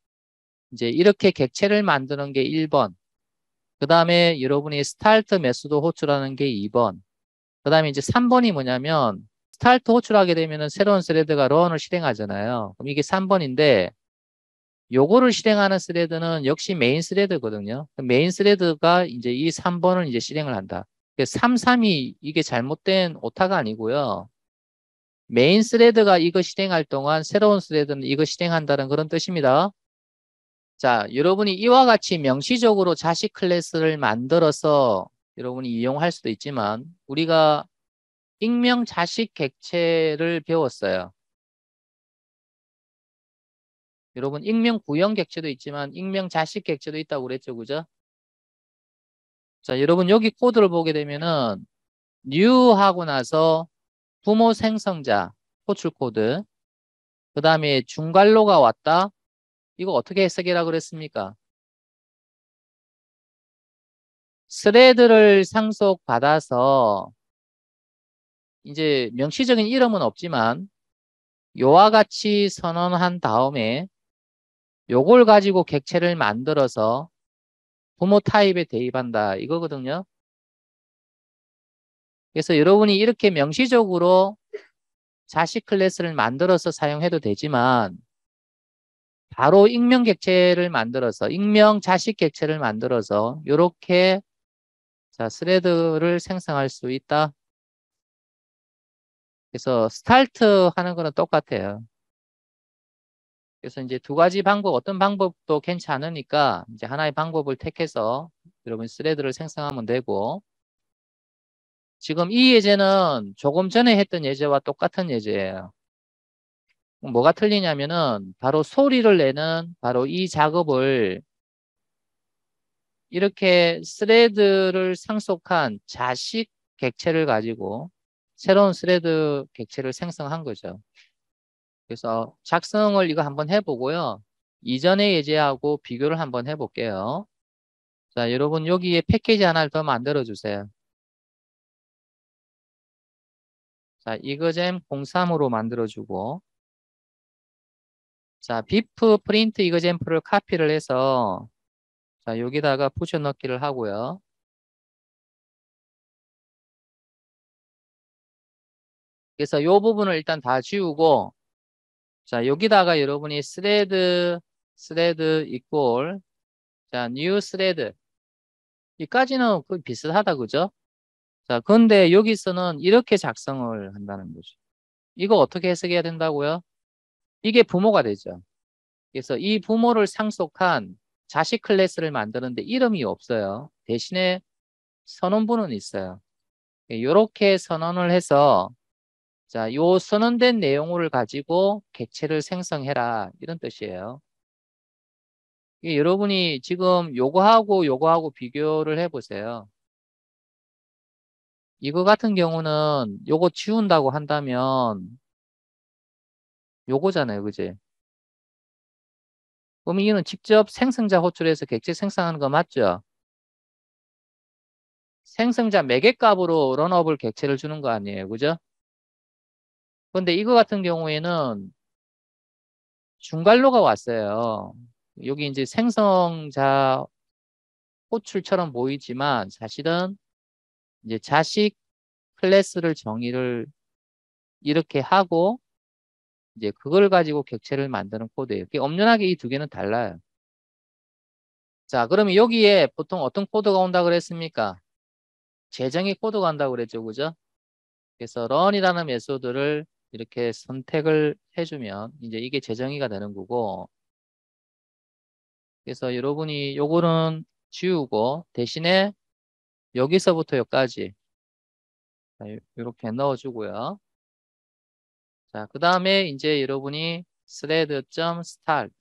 이제 이렇게 객체를 만드는 게 1번. 그 다음에 여러분이 스타트 메소드 호출하는 게 2번. 그 다음에 이제 3번이 뭐냐면 스타트 호출하게 되면은 새로운 스레드가 런을 실행하잖아요. 그럼 이게 3번인데 요거를 실행하는 스레드는 역시 메인 스레드거든요. 메인 스레드가 이제 이 3번을 이제 실행을 한다. 332 이게 잘못된 오타가 아니고요. 메인 스레드가 이거 실행할 동안 새로운 스레드는 이거 실행한다는 그런 뜻입니다. 자, 여러분이 이와 같이 명시적으로 자식 클래스를 만들어서 여러분이 이용할 수도 있지만 우리가 익명 자식 객체를 배웠어요. 여러분 익명 구형 객체도 있지만 익명 자식 객체도 있다고 그랬죠. 그죠? 자, 여러분 여기 코드를 보게 되면은 new 하고 나서 부모 생성자 호출 코드 그 다음에 중괄로가 왔다. 이거 어떻게 해석이라 그랬습니까? 스레드를 상속받아서 이제 명시적인 이름은 없지만 요와 같이 선언한 다음에 요걸 가지고 객체를 만들어서 부모 타입에 대입한다 이거거든요. 그래서 여러분이 이렇게 명시적으로 자식 클래스를 만들어서 사용해도 되지만 바로 익명 객체를 만들어서 익명 자식 객체를 만들어서 이렇게 자 스레드를 생성할 수 있다. 그래서 스타트 하는 거는 똑같아요. 그래서 이제 두 가지 방법 어떤 방법도 괜찮으니까 이제 하나의 방법을 택해서 여러분 스레드를 생성하면 되고 지금 이 예제는 조금 전에 했던 예제와 똑같은 예제예요. 뭐가 틀리냐면은 바로 소리를 내는 바로 이 작업을 이렇게 스레드를 상속한 자식 객체를 가지고 새로운 스레드 객체를 생성한 거죠. 그래서 작성을 이거 한번 해보고요. 이전의 예제하고 비교를 한번 해볼게요. 자, 여러분 여기에 패키지 하나를 더 만들어 주세요. 자, 이거잼 03으로 만들어 주고 자, 비프 프린트 이거잼프를 카피를 해서 자, 여기다가 붙여 넣기를 하고요. 그래서 이 부분을 일단 다 지우고 자, 여기다가 여러분이 스레드 이퀄 자, 뉴 스레드 이까지는 거의 비슷하다 그죠? 자, 근데 여기서는 이렇게 작성을 한다는 거죠. 이거 어떻게 해석해야 된다고요? 이게 부모가 되죠. 그래서 이 부모를 상속한 자식 클래스를 만드는데 이름이 없어요. 대신에 선언부는 있어요. 이렇게 선언을 해서 자, 요 선언된 내용을 가지고 객체를 생성해라 이런 뜻이에요. 여러분이 지금 요거하고 비교를 해보세요. 이거 같은 경우는 요거 지운다고 한다면 요거잖아요. 그지? 그럼 이는 직접 생성자 호출해서 객체 생성하는 거 맞죠? 생성자 매개값으로 런업을 객체를 주는 거 아니에요. 그죠? 근데 이거 같은 경우에는 중괄호가 왔어요. 여기 이제 생성자 호출처럼 보이지만 사실은 이제 자식 클래스를 정의를 이렇게 하고 이제 그걸 가지고 객체를 만드는 코드예요. 엄연하게 이 두 개는 달라요. 자, 그러면 여기에 보통 어떤 코드가 온다 그랬습니까? 재정의 코드가 온다고 그랬죠. 그죠? 그래서 run이라는 메소드를 이렇게 선택을 해주면 이제 이게 재정의가 되는 거고 그래서 여러분이 요거는 지우고 대신에 여기서부터 여기까지 이렇게 넣어주고요. 자, 그 다음에 이제 여러분이 thread.start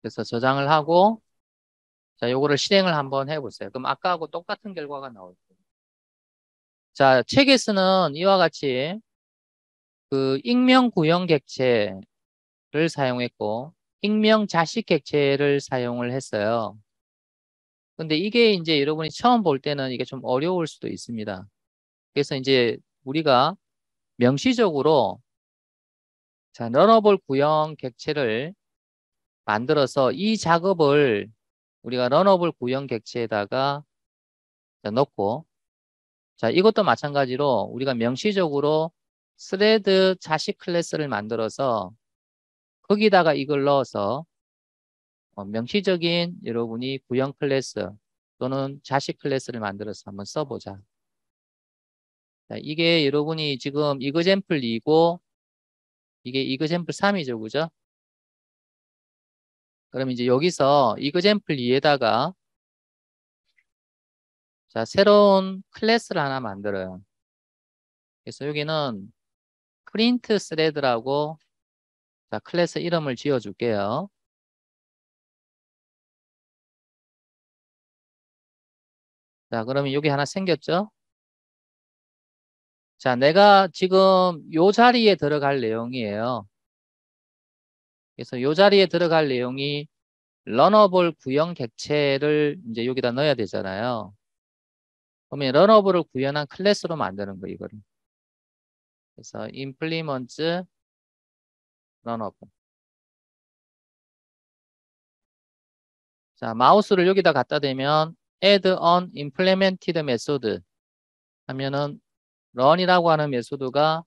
그래서 저장을 하고 자, 요거를 실행을 한번 해보세요. 그럼 아까하고 똑같은 결과가 나올 거예요. 자, 책에서는 이와 같이 그 익명 구형 객체를 사용했고 익명 자식 객체를 사용을 했어요. 근데 이게 이제 여러분이 처음 볼 때는 이게 좀 어려울 수도 있습니다. 그래서 이제 우리가 명시적으로 자, 러너블 구형 객체를 만들어서 이 작업을 우리가 러너블 구형 객체에다가 자, 넣고 자, 이것도 마찬가지로 우리가 명시적으로 스레드 자식 클래스를 만들어서 거기다가 이걸 넣어서 명시적인 여러분이 구형 클래스 또는 자식 클래스를 만들어서 한번 써보자. 자, 이게 여러분이 지금 이그젠플 2고 이게 이그젠플 3이죠. 그죠? 그럼 이제 여기서 이그젠플 2에다가 자, 새로운 클래스를 하나 만들어요. 그래서 여기는 프린트 스레드라고 자, 클래스 이름을 지어 줄게요. 자, 그러면 여기 하나 생겼죠? 자, 내가 지금 요 자리에 들어갈 내용이에요. 그래서 요 자리에 들어갈 내용이 러너블 구형 객체를 이제 여기다 넣어야 되잖아요. 그러면 러너블을 구현한 클래스로 만드는 거 이거를. 그래서 implement 러너블. 자, 마우스를 여기다 갖다 대면 add on implemented method 하면은 run이라고 하는 메소드가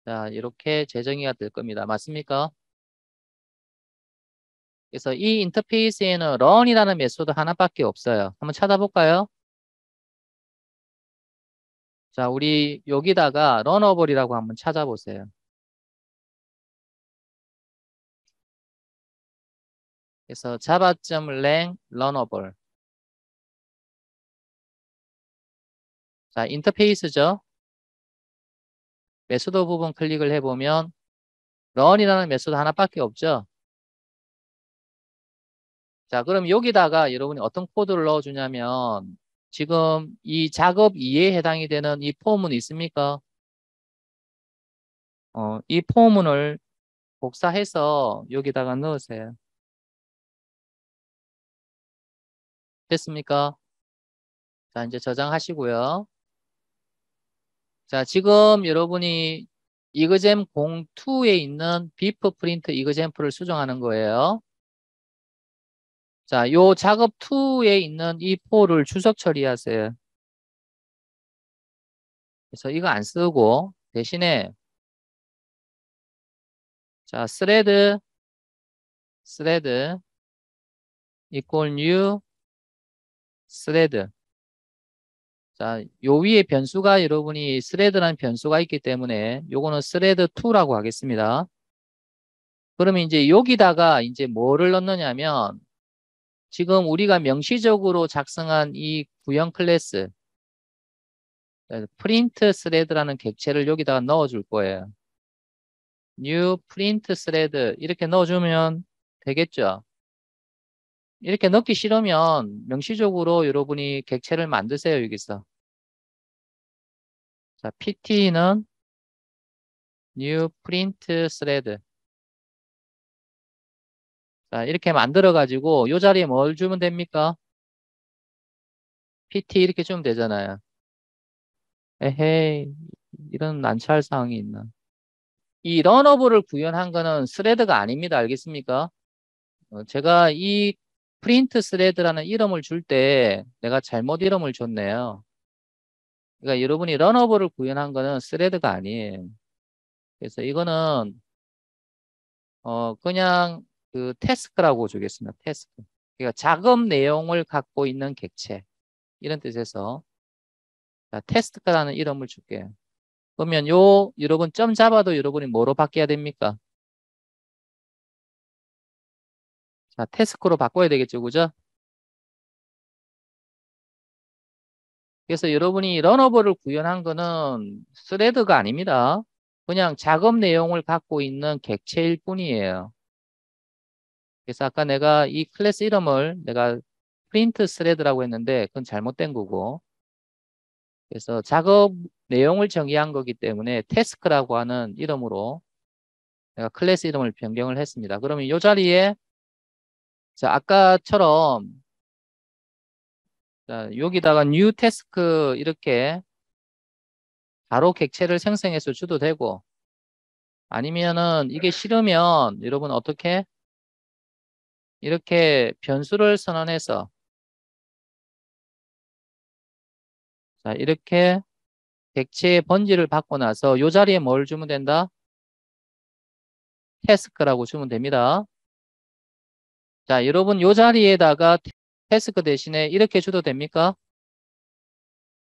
자, 이렇게 재정의가 될 겁니다. 맞습니까? 그래서 이 인터페이스에는 run이라는 메소드 하나밖에 없어요. 한번 찾아볼까요? 자, 우리 여기다가 런어블이라고 한번 찾아보세요. 그래서 java.lang 런어블. 자, 인터페이스죠. 메소드 부분 클릭을 해보면 run이라는 메소드 하나밖에 없죠. 자, 그럼 여기다가 여러분이 어떤 코드를 넣어주냐면 지금 이 작업 2에 해당이 되는 이 포문이 있습니까? 이 포문을 복사해서 여기다가 넣으세요. 됐습니까? 자, 이제 저장하시고요. 자, 지금 여러분이 이그잼 02에 있는 비프 프린트 이그잼플을 수정하는 거예요. 자, 요 작업 2에 있는 이 포를 주석 처리하세요. 그래서 이거 안 쓰고 대신에 자, 스레드 equal new 스레드 자, 요 위에 변수가 여러분이 스레드라는 변수가 있기 때문에 요거는 스레드2라고 하겠습니다. 그러면 이제 여기다가 이제 뭐를 넣느냐면 지금 우리가 명시적으로 작성한 이 구형 클래스 프린트 스레드라는 객체를 여기다가 넣어줄 거예요. new print thread 이렇게 넣어주면 되겠죠. 이렇게 넣기 싫으면 명시적으로 여러분이 객체를 만드세요. 여기서. 자, pt는 new print thread. 자, 이렇게 만들어 가지고 이 자리에 뭘 주면 됩니까? pt 이렇게 주면 되잖아요. 에헤이, 이런 난처할 사항이 있나. 이 런어블을 구현한 거는 스레드가 아닙니다. 알겠습니까? 제가 이 프린트 스레드라는 이름을 줄 때 내가 잘못 이름을 줬네요. 그러니까 여러분이 런어블을 구현한 거는 스레드가 아니에요. 그래서 이거는 그냥 그 태스크라고 주겠습니다. 태스크. 그러니까 작업 내용을 갖고 있는 객체 이런 뜻에서 자, 테스트라는 이름을 줄게요. 그러면 요 여러분 점 잡아도 여러분이 뭐로 바뀌어야 됩니까? 자, 태스크로 바꿔야 되겠죠, 그죠? 그래서 여러분이 런어블을 구현한 거는 스레드가 아닙니다. 그냥 작업 내용을 갖고 있는 객체일 뿐이에요. 그래서 아까 내가 이 클래스 이름을 내가 프린트 스레드라고 했는데 그건 잘못된 거고. 그래서 작업 내용을 정의한 거기 때문에 태스크라고 하는 이름으로 내가 클래스 이름을 변경을 했습니다. 그러면 이 자리에 자, 아까처럼 자, 여기다가 new task 이렇게 바로 객체를 생성해서 줘도 되고 아니면은 이게 싫으면 여러분 어떻게 이렇게 변수를 선언해서 자, 이렇게 객체의 번지를 받고 나서 이 자리에 뭘 주면 된다? 태스크라고 주면 됩니다. 자, 여러분 이 자리에다가 태스크 대신에 이렇게 줘도 됩니까?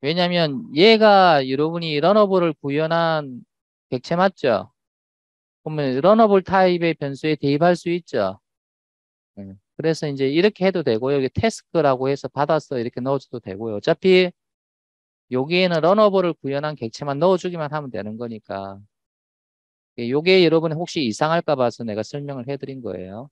왜냐하면 얘가 여러분이 런어블을 구현한 객체 맞죠? 그러면 런어블 타입의 변수에 대입할 수 있죠. 그래서 이제 이렇게 해도 되고요. 여기 태스크라고 해서 받아서 이렇게 넣어줘도 되고요. 어차피 여기에는 런어블을 구현한 객체만 넣어주기만 하면 되는 거니까. 요게 여러분 혹시 이상할까 봐서 내가 설명을 해드린 거예요.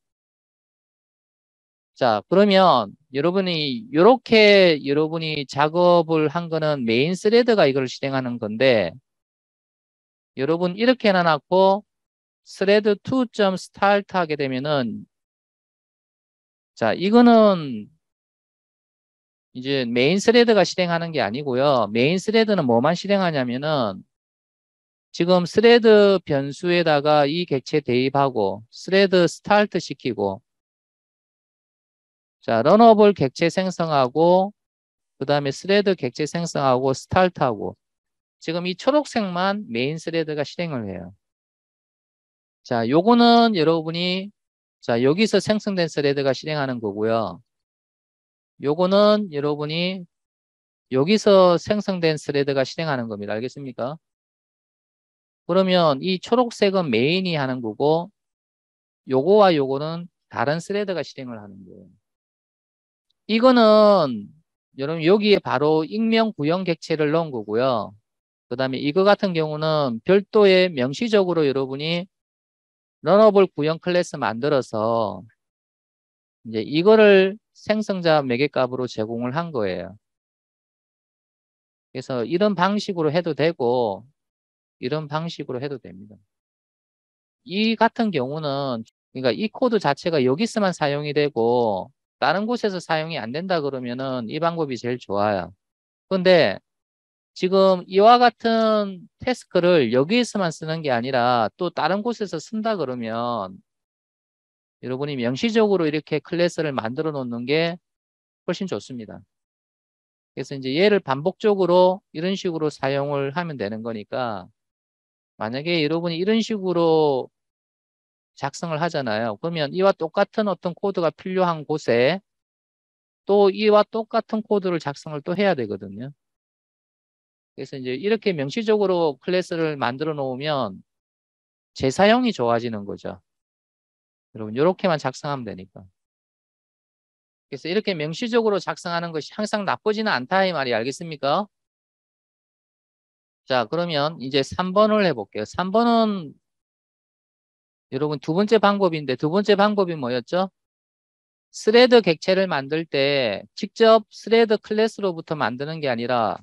자, 그러면 여러분이 이렇게 여러분이 작업을 한 거는 메인 스레드가 이걸 실행하는 건데 여러분 이렇게 해놔놓고 스레드 2.start 하게 되면은 자, 이거는 이제 메인 스레드가 실행하는 게 아니고요. 메인 스레드는 뭐만 실행하냐면은 지금 스레드 변수에다가 이 객체 대입하고 스레드 스타트 시키고 자, 런어블 객체 생성하고 그 다음에 스레드 객체 생성하고 스타트하고 지금 이 초록색만 메인 스레드가 실행을 해요. 자, 요거는 여러분이 자, 여기서 생성된 스레드가 실행하는 거고요. 요거는 여러분이 여기서 생성된 스레드가 실행하는 겁니다. 알겠습니까? 그러면 이 초록색은 메인이 하는 거고 요거와 요거는 다른 스레드가 실행을 하는 거예요. 이거는 여러분 여기에 바로 익명 구형 객체를 넣은 거고요. 그 다음에 이거 같은 경우는 별도의 명시적으로 여러분이 런어블 구형 클래스 만들어서 이제 이거를 생성자 매개값으로 제공을 한 거예요. 그래서 이런 방식으로 해도 되고 이런 방식으로 해도 됩니다. 이 같은 경우는 그러니까 이 코드 자체가 여기서만 사용이 되고 다른 곳에서 사용이 안 된다 그러면은 이 방법이 제일 좋아요. 근데 지금 이와 같은 태스크를 여기에서만 쓰는 게 아니라 또 다른 곳에서 쓴다 그러면 여러분이 명시적으로 이렇게 클래스를 만들어 놓는 게 훨씬 좋습니다. 그래서 이제 얘를 반복적으로 이런 식으로 사용을 하면 되는 거니까 만약에 여러분이 이런 식으로 작성을 하잖아요. 그러면 이와 똑같은 어떤 코드가 필요한 곳에 또 이와 똑같은 코드를 작성을 또 해야 되거든요. 그래서 이제 이렇게 명시적으로 클래스를 만들어 놓으면 재사용이 좋아지는 거죠. 여러분, 이렇게만 작성하면 되니까. 그래서 이렇게 명시적으로 작성하는 것이 항상 나쁘지는 않다 이 말이 알겠습니까? 자, 그러면 이제 3번을 해볼게요. 3번은 여러분 두 번째 방법인데 두 번째 방법이 뭐였죠? 스레드 객체를 만들 때 직접 스레드 클래스로부터 만드는 게 아니라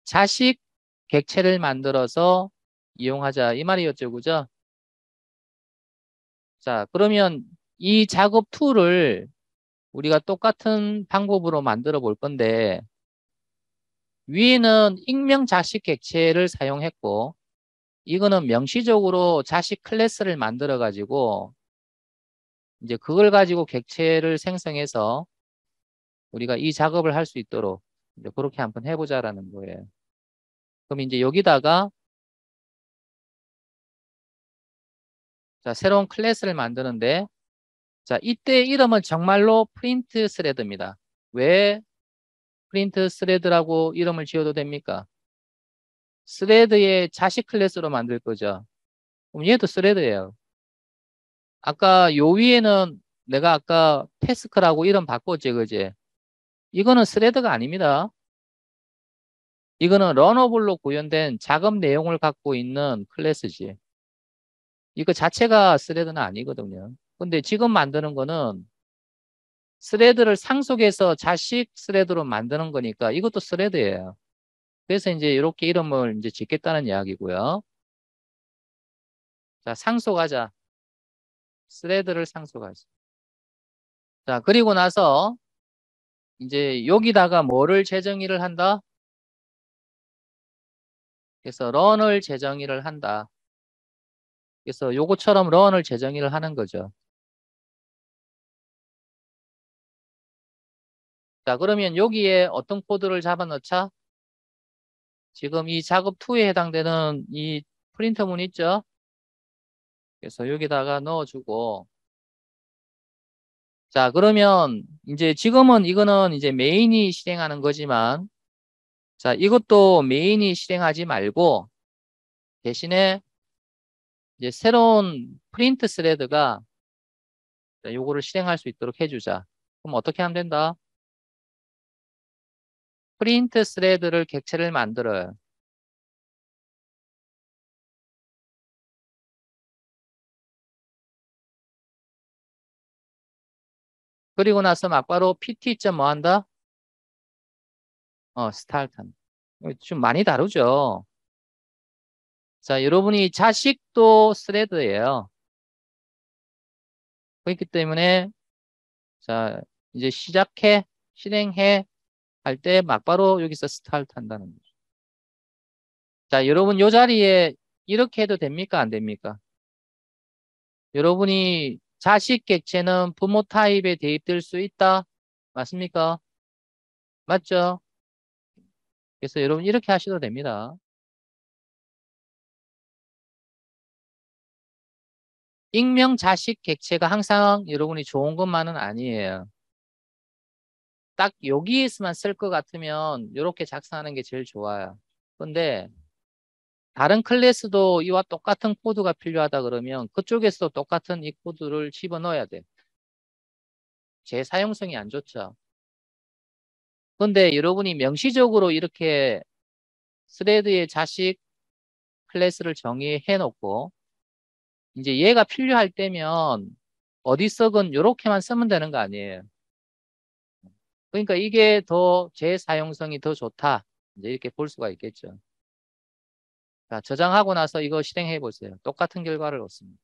자식 객체를 만들어서 이용하자 이 말이었죠. 그죠? 자, 그러면 이 작업 툴을 우리가 똑같은 방법으로 만들어 볼 건데 위에는 익명 자식 객체를 사용했고 이거는 명시적으로 자식 클래스를 만들어 가지고 이제 그걸 가지고 객체를 생성해서 우리가 이 작업을 할 수 있도록 이제 그렇게 한번 해보자라는 거예요. 그럼 이제 여기다가 자, 새로운 클래스를 만드는데 자, 이때 이름은 정말로 프린트 스레드입니다. 왜 프린트 스레드라고 이름을 지어도 됩니까? 스레드의 자식 클래스로 만들 거죠. 그럼 얘도 스레드예요. 아까 요 위에는 내가 아까 태스크라고 이름 바꿨지, 그지? 이거는 스레드가 아닙니다. 이거는 러너블로 구현된 작업 내용을 갖고 있는 클래스지. 이거 자체가 스레드는 아니거든요. 근데 지금 만드는 거는 스레드를 상속해서 자식 스레드로 만드는 거니까 이것도 스레드예요. 그래서 이제 이렇게 이름을 이제 짓겠다는 이야기고요. 자, 상속하자. 스레드를 상속하자. 자, 그리고 나서 이제 여기다가 뭐를 재정의를 한다? 그래서 런을 재정의를 한다. 그래서 요거처럼 런을 재정의를 하는 거죠. 자, 그러면 여기에 어떤 코드를 잡아넣자? 지금 이 작업 2에 해당되는 이 프린터문 있죠? 그래서 여기다가 넣어주고 자, 그러면 이제 지금은 이거는 이제 메인이 실행하는 거지만 자, 이것도 메인이 실행하지 말고 대신에 이제 새로운 프린트 스레드가 요거를 실행할 수 있도록 해주자. 그럼 어떻게 하면 된다? 프린트 스레드를 객체를 만들어요. 그리고 나서 막바로 pt. 뭐 한다? 스타트 한다. 좀 많이 다르죠? 자, 여러분이 자식도 스레드예요. 그렇기 때문에 자, 이제 시작해, 실행해 할 때 막바로 여기서 스타트 한다는 거죠. 자, 여러분 요 자리에 이렇게 해도 됩니까? 안 됩니까? 여러분이 자식 객체는 부모 타입에 대입될 수 있다? 맞습니까? 맞죠? 그래서 여러분 이렇게 하셔도 됩니다. 익명 자식 객체가 항상 여러분이 좋은 것만은 아니에요. 딱 여기에서만 쓸 것 같으면 이렇게 작성하는 게 제일 좋아요. 근데 다른 클래스도 이와 똑같은 코드가 필요하다 그러면 그쪽에서도 똑같은 이 코드를 집어넣어야 돼. 제 사용성이 안 좋죠. 근데 여러분이 명시적으로 이렇게 스레드의 자식 클래스를 정의해 놓고 이제 얘가 필요할 때면 어디서건 이렇게만 쓰면 되는 거 아니에요. 그러니까 이게 더 제 사용성이 더 좋다. 이제 이렇게 볼 수가 있겠죠. 자, 저장하고 나서 이거 실행해 보세요. 똑같은 결과를 얻습니다.